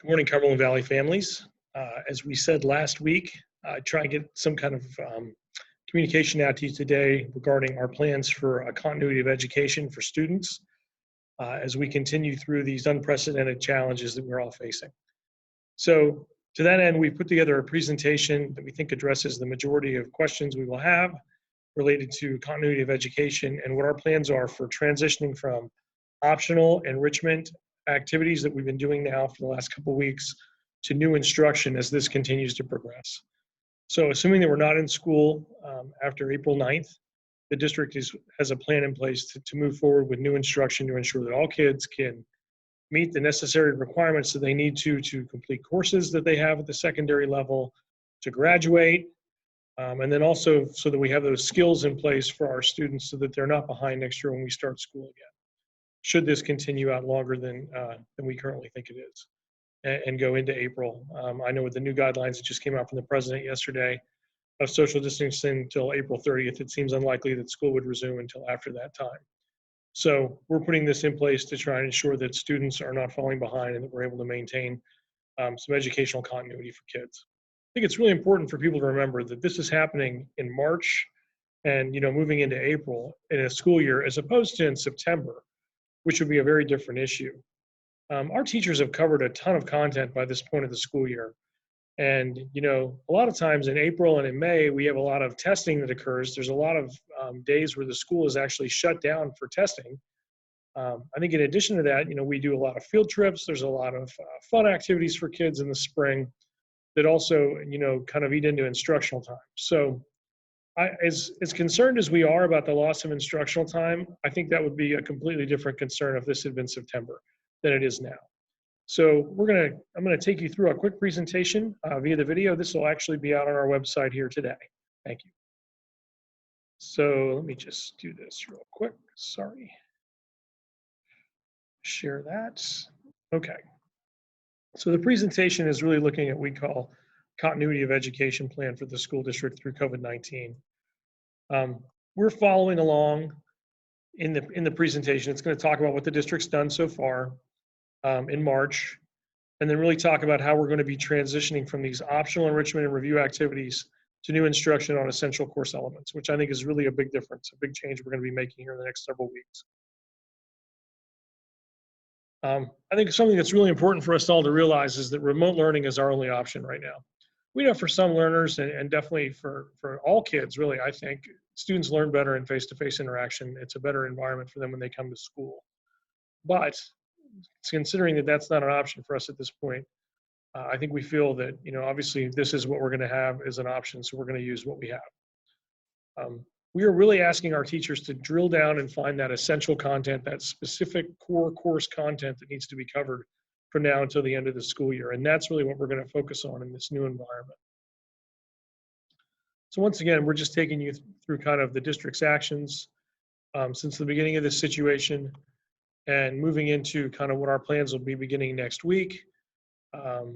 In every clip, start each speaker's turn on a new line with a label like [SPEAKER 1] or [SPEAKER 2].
[SPEAKER 1] Good morning, Cumberland Valley families. As we said last week, try and get some kind of communication out to you today regarding our plans for a continuity of education for students as we continue through these unprecedented challenges that we're all facing. So to that end, we put together a presentation that we think addresses the majority of questions we will have related to continuity of education and what our plans are for transitioning from optional enrichment activities that we've been doing now for the last couple of weeks to new instruction as this continues to progress. So assuming that we're not in school after April 9th, the district has a plan in place to move forward with new instruction to ensure that all kids can meet the necessary requirements that they need to complete courses that they have at the secondary level, to graduate, and then also so that we have those skills in place for our students so that they're not behind next year when we start school again, should this continue out longer than we currently think it is, and go into April. I know with the new guidelines that just came out from the president yesterday of social distancing until April 30th, it seems unlikely that school would resume until after that time. So we're putting this in place to try and ensure that students are not falling behind and that we're able to maintain some educational continuity for kids. I think it's really important for people to remember that this is happening in March and moving into April in a school year as opposed to in September, which would be a very different issue. Our teachers have covered a ton of content by this point of the school year. And, a lot of times in April and in May, we have a lot of testing that occurs. There's a lot of days where the school is actually shut down for testing. I think in addition to that, we do a lot of field trips. There's a lot of fun activities for kids in the spring that also, kind of eat into instructional time. So as concerned as we are about the loss of instructional time, I think that would be a completely different concern if this had been September than it is now. So I'm gonna take you through a quick presentation via the video. This will actually be out on our website here today. Thank you. So let me just do this real quick. Sorry. Share that. Okay. So the presentation is really looking at what we call continuity of education plan for the school district through COVID-19. We're following along in the presentation. It's going to talk about what the district's done so far in March, and then really talk about how we're going to be transitioning from these optional enrichment and review activities to new instruction on essential course elements, which I think is really a big difference, a big change we're going to be making here in the next several weeks. I think something that's really important for us all to realize is that remote learning is our only option right now. We know for some learners and definitely for all kids, really, I think students learn better in face-to-face interaction. It's a better environment for them when they come to school. But considering that that's not an option for us at this point, I think we feel that, obviously this is what we're going to have as an option, so we're going to use what we have. We are really asking our teachers to drill down and find that essential content, that specific core course content that needs to be covered from now until the end of the school year. And that's really what we're going to focus on in this new environment. So once again, we're just taking you through kind of the district's actions since the beginning of this situation and moving into kind of what our plans will be beginning next week, what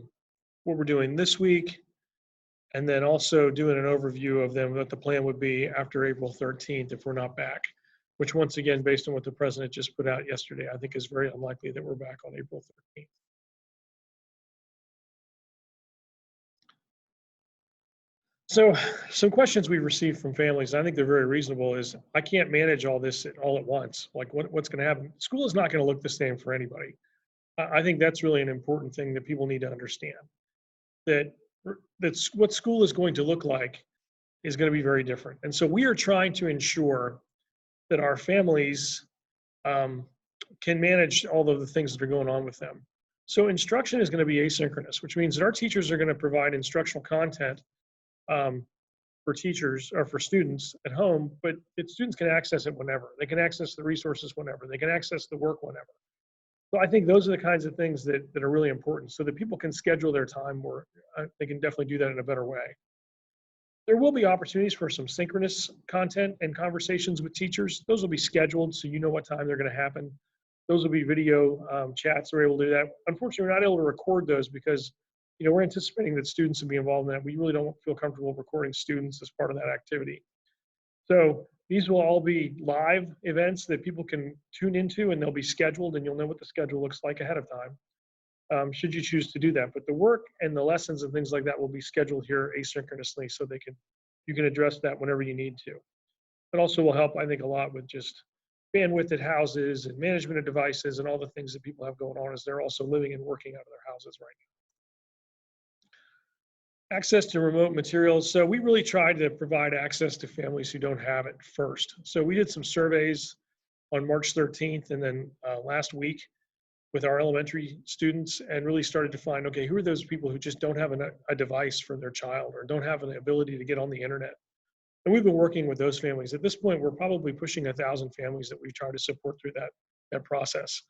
[SPEAKER 1] we're doing this week, and then also doing an overview of them, what the plan would be after April 13th if we're not back, which once again, based on what the president just put out yesterday, I think is very unlikely that we're back on April 13th. So some questions we've received from families, I think they're very reasonable, is I can't manage all this all at once. Like what's going to happen? School is not going to look the same for anybody. I think that's really an important thing that people need to understand, that what school is going to look like is going to be very different. And so we are trying to ensure that our families can manage all of the things that are going on with them. So instruction is going to be asynchronous, which means that our teachers are going to provide instructional content for teachers or for students at home, but students can access it whenever. They can access the resources whenever. They can access the work whenever. So I think those are the kinds of things that are really important so that people can schedule their time more. They can definitely do that in a better way. There will be opportunities for some synchronous content and conversations with teachers. Those will be scheduled so you know what time they're going to happen. Those will be video chats. We're able to do that. Unfortunately, we're not able to record those because we're anticipating that students will be involved in that. We really don't feel comfortable recording students as part of that activity. So these will all be live events that people can tune into, and they'll be scheduled, and you'll know what the schedule looks like ahead of time. should you choose to do that. But the work and the lessons and things like that will be scheduled here asynchronously, so you can address that whenever you need to. It also will help, I think, a lot with just bandwidth at houses and management of devices and all the things that people have going on as they're also living and working out of their houses right now. Access to remote materials. So we really tried to provide access to families who don't have it first. So we did some surveys on March 13th and then last week with our elementary students, and really started to find, okay, who are those people who just don't have a device for their child or don't have the ability to get on the internet? And we've been working with those families. At this point, we're probably pushing 1,000 families that we've tried to support through that process.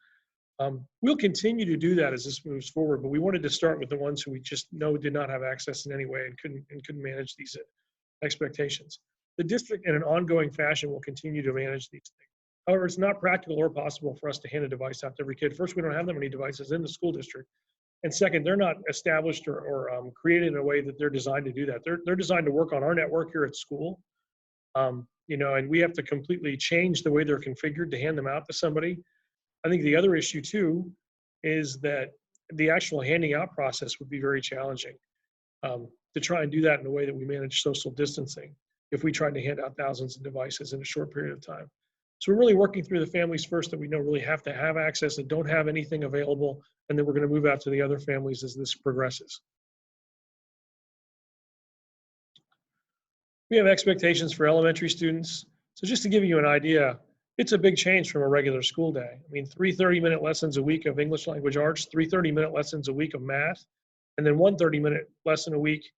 [SPEAKER 1] We'll continue to do that as this moves forward, but we wanted to start with the ones who we just know did not have access in any way and couldn't manage these expectations. The district, in an ongoing fashion, will continue to manage these things. However, it's not practical or possible for us to hand a device out to every kid. First, we don't have that many devices in the school district. And second, they're not established or created in a way that they're designed to do that. They're designed to work on our network here at school. And we have to completely change the way they're configured to hand them out to somebody. I think the other issue too is that the actual handing out process would be very challenging to try and do that in a way that we manage social distancing if we tried to hand out thousands of devices in a short period of time. So we're really working through the families first that we know really have to have access, that don't have anything available, and then we're going to move out to the other families as this progresses. We have expectations for elementary students. So just to give you an idea, it's a big change from a regular school day. I mean, 3 30-minute lessons a week of English language arts, 3 30-minute lessons a week of math, and then 1 30-minute lesson a week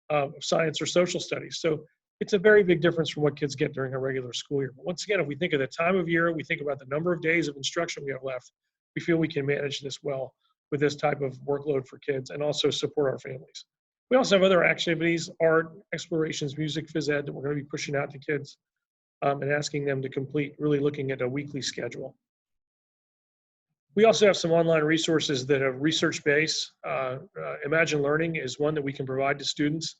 [SPEAKER 1] of science or social studies. So it's a very big difference from what kids get during a regular school year. But once again, if we think of the time of year, we think about the number of days of instruction we have left, we feel we can manage this well with this type of workload for kids and also support our families. We also have other activities, art, explorations, music, phys ed that we're going to be pushing out to kids and asking them to complete, really looking at a weekly schedule. We also have some online resources that are research-based. Imagine Learning is one that we can provide to students.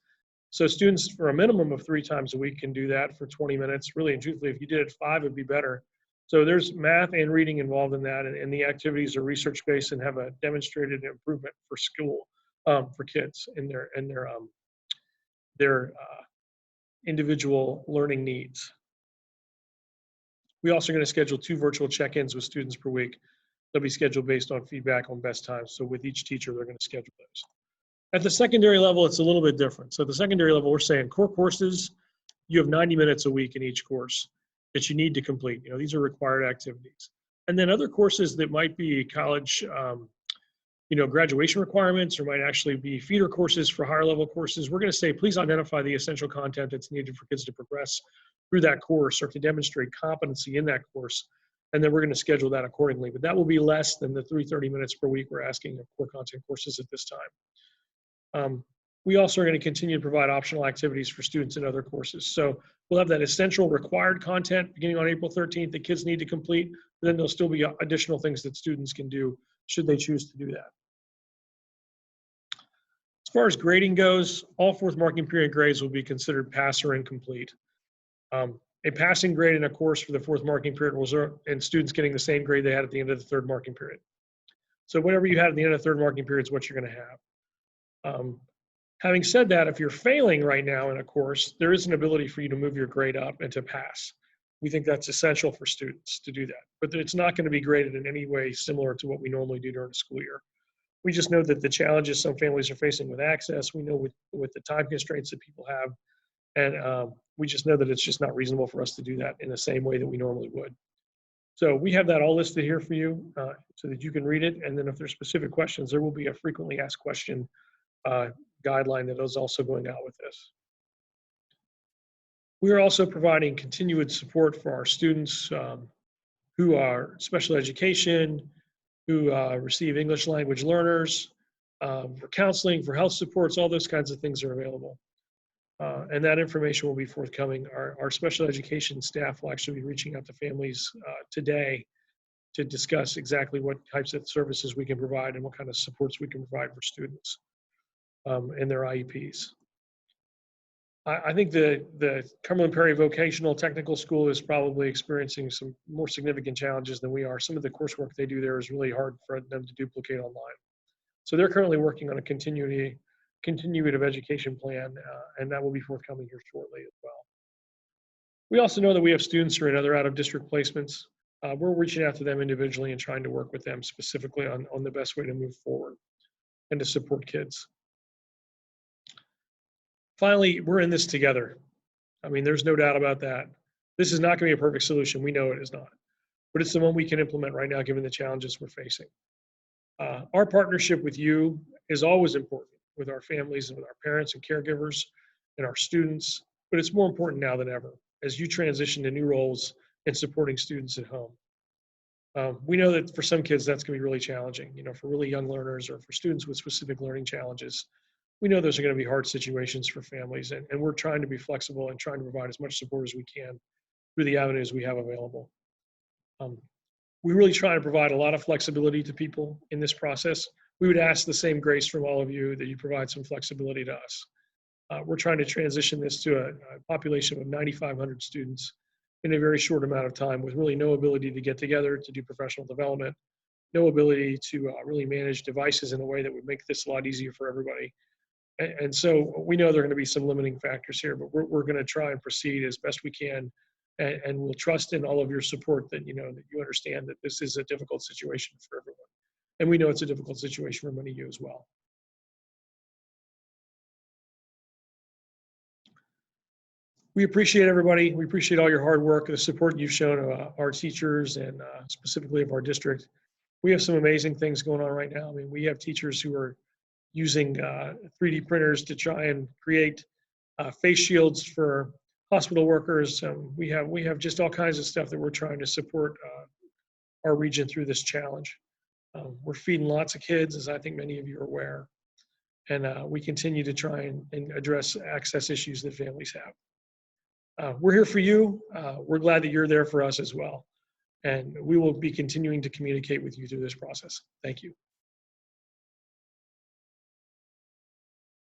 [SPEAKER 1] So students, for a minimum of 3 times a week, can do that for 20 minutes. Really and truthfully, if you did it 5, it'd be better. So there's math and reading involved in that, and the activities are research-based and have a demonstrated improvement for school, for kids in their individual learning needs. We also are going to schedule 2 virtual check-ins with students per week. They'll be scheduled based on feedback on best times. So with each teacher, they're going to schedule those. At the secondary level, it's a little bit different. So at the secondary level, we're saying core courses, you have 90 minutes a week in each course that you need to complete. These are required activities. And then other courses that might be college, graduation requirements, or might actually be feeder courses for higher level courses. We're going to say, please identify the essential content that's needed for kids to progress through that course or to demonstrate competency in that course. And then we're going to schedule that accordingly. But that will be less than the 3 30 minutes per week we're asking of core content courses at this time. We also are going to continue to provide optional activities for students in other courses. So we'll have that essential required content beginning on April 13th that kids need to complete, but then there'll still be additional things that students can do should they choose to do that. As far as grading goes, all 4th marking period grades will be considered pass or incomplete. A passing grade in a course for the 4th marking period will result in students getting the same grade they had at the end of the 3rd marking period. So whatever you had at the end of the 3rd marking period is what you're going to have. Having said that, if you're failing right now in a course, there is an ability for you to move your grade up and to pass. We think that's essential for students to do that, but it's not going to be graded in any way similar to what we normally do during the school year. We just know that the challenges some families are facing with access, we know with the time constraints that people have, and we just know that it's just not reasonable for us to do that in the same way that we normally would. So we have that all listed here for you so that you can read it, and then if there's specific questions, there will be a frequently asked question guideline that is also going out with this. We are also providing continued support for our students who are special education, who receive English language learners, for counseling, for health supports, all those kinds of things are available. And that information will be forthcoming. Our special education staff will actually be reaching out to families today to discuss exactly what types of services we can provide and what kind of supports we can provide for students in their IEPs. I think the Kurma Perry Vocational Technical School is probably experiencing some more significant challenges than we are. Some of the coursework they do there is really hard for them to duplicate online. So they're currently working on a continuative education plan, and that will be forthcoming here shortly as well. We also know that we have students who are in other out-of-district placements. We're reaching out to them individually and trying to work with them specifically on the best way to move forward and to support kids. Finally, we're in this together. I mean, there's no doubt about that. This is not going to be a perfect solution. We know it is not, but it's the one we can implement right now given the challenges we're facing. Our partnership with you is always important, with our families and with our parents and caregivers and our students, but it's more important now than ever as you transition to new roles and supporting students at home. We know that for some kids that's going to be really challenging, for really young learners or for students with specific learning challenges. We know those are going to be hard situations for families, and we're trying to be flexible and trying to provide as much support as we can through the avenues we have available. We really try to provide a lot of flexibility to people in this process. We would ask the same grace from all of you that you provide some flexibility to us. We're trying to transition this to a population of 9,500 students in a very short amount of time with really no ability to get together to do professional development, no ability to really manage devices in a way that would make this a lot easier for everybody. And so we know there are going to be some limiting factors here, but we're going to try and proceed as best we can. And we'll trust in all of your support that, that you understand that this is a difficult situation for everyone. And we know it's a difficult situation for many of you as well. We appreciate everybody. We appreciate all your hard work and the support you've shown our teachers and specifically of our district. We have some amazing things going on right now. I mean, we have teachers who are using 3D printers to try and create face shields for hospital workers. We have just all kinds of stuff that we're trying to support our region through this challenge. We're feeding lots of kids, as I think many of you are aware, and we continue to try and address access issues that families have. We're here for you. We're glad that you're there for us as well, and we will be continuing to communicate with you through this process. Thank you.